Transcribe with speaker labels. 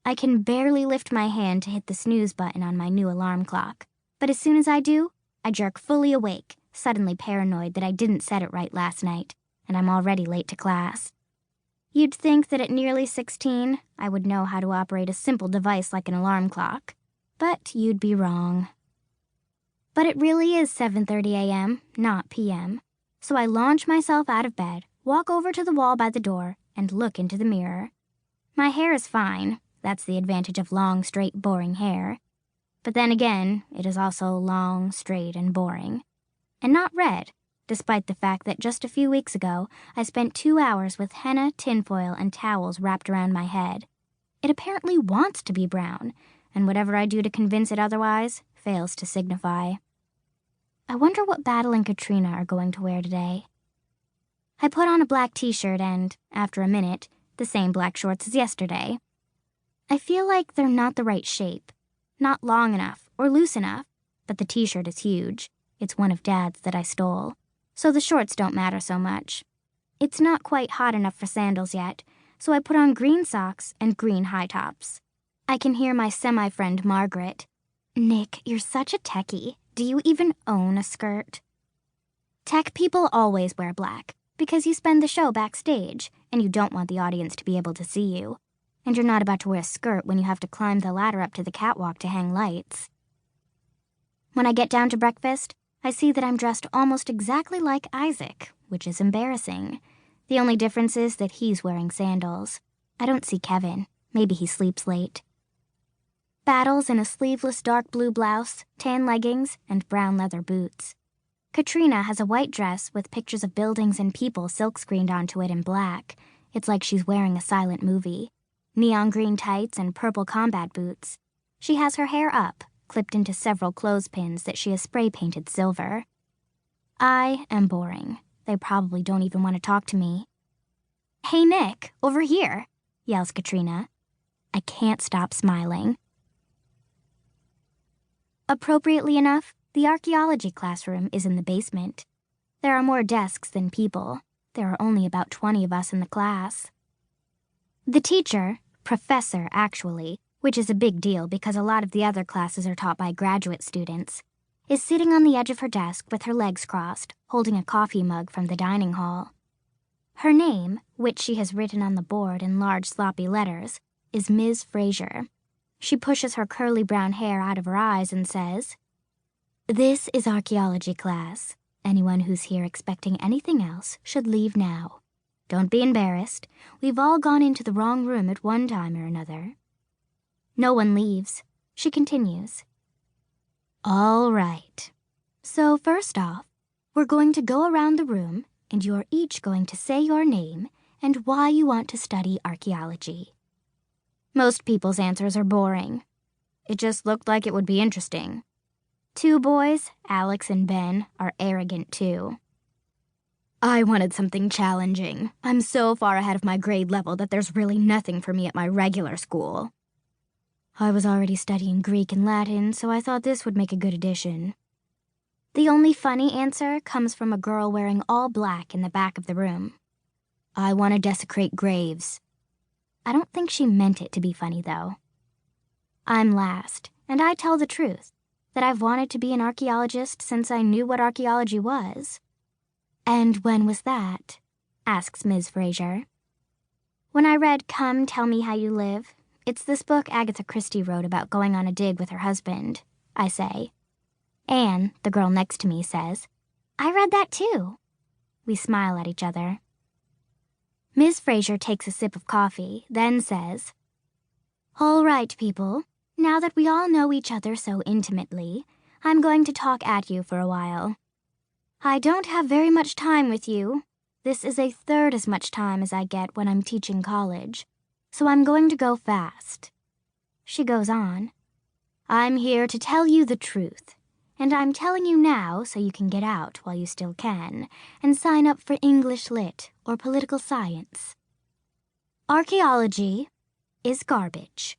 Speaker 1: I can barely lift my hand to hit the snooze button on my new alarm clock, but as soon as I do, I jerk fully awake, suddenly paranoid that I didn't set it right last night, and I'm already late to class. You'd think that at nearly 16, I would know how to operate a simple device like an alarm clock, but you'd be wrong. But it really is 7:30 a.m., not p.m., so I launch myself out of bed, walk over to the wall by the door, and look into the mirror. My hair is fine. That's the advantage of long, straight, boring hair. But then again, it is also long, straight, and boring. And not red, despite the fact that just a few weeks ago, I spent 2 hours with henna, tinfoil, and towels wrapped around my head. It apparently wants to be brown, and whatever I do to convince it otherwise fails to signify. I wonder what Battle and Katrina are going to wear today. I put on a black t-shirt and, after a minute, the same black shorts as yesterday. I feel like they're not the right shape, not long enough or loose enough, but the t-shirt is huge. It's one of Dad's that I stole, so the shorts don't matter so much. It's not quite hot enough for sandals yet, so I put on green socks and green high tops. I can hear my semi-friend Margaret. "Nick, you're such a techie. Do you even own a skirt?" Tech people always wear black, because you spend the show backstage, and you don't want the audience to be able to see you. And you're not about to wear a skirt when you have to climb the ladder up to the catwalk to hang lights. When I get down to breakfast, I see that I'm dressed almost exactly like Isaac, which is embarrassing. The only difference is that he's wearing sandals. I don't see Kevin. Maybe he sleeps late. Battle's in a sleeveless dark blue blouse, tan leggings, and brown leather boots. Katrina has a white dress with pictures of buildings and people silk-screened onto it in black. It's like she's wearing a silent movie. Neon green tights and purple combat boots. She has her hair up, clipped into several clothespins that she has spray-painted silver. I am boring. They probably don't even want to talk to me. "Hey, Nick, over here," yells Katrina. I can't stop smiling. Appropriately enough, the archaeology classroom is in the basement. There are more desks than people. There are only about 20 of us in the class. The teacher, professor actually, which is a big deal because a lot of the other classes are taught by graduate students, is sitting on the edge of her desk with her legs crossed, holding a coffee mug from the dining hall. Her name, which she has written on the board in large sloppy letters, is Ms. Fraser. She pushes her curly brown hair out of her eyes and says, "This is archaeology class. Anyone who's here expecting anything else should leave now. Don't be embarrassed. We've all gone into the wrong room at one time or another." No one leaves. She continues. "All right. So first off, we're going to go around the room, and you're each going to say your name and why you want to study archaeology." Most people's answers are boring. It just looked like it would be interesting. 2 boys, Alex and Ben, are arrogant too. I wanted something challenging. I'm so far ahead of my grade level that there's really nothing for me at my regular school. I was already studying Greek and Latin, so I thought this would make a good addition. The only funny answer comes from a girl wearing all black in the back of the room. I want to desecrate graves. I don't think she meant it to be funny, though. I'm last, and I tell the truth, that I've wanted to be an archaeologist since I knew what archaeology was. "And when was that?" asks Ms. Fraser. "When I read Come Tell Me How You Live. It's this book Agatha Christie wrote about going on a dig with her husband," I say. Anne, the girl next to me, says, "I read that too." We smile at each other. Ms. Fraser takes a sip of coffee, then says, "All right, people. Now that we all know each other so intimately, I'm going to talk at you for a while. I don't have very much time with you. This is 1/3 as much time as I get when I'm teaching college, so I'm going to go fast." She goes on, "I'm here to tell you the truth, and I'm telling you now so you can get out while you still can and sign up for English Lit or political science. Archaeology is garbage."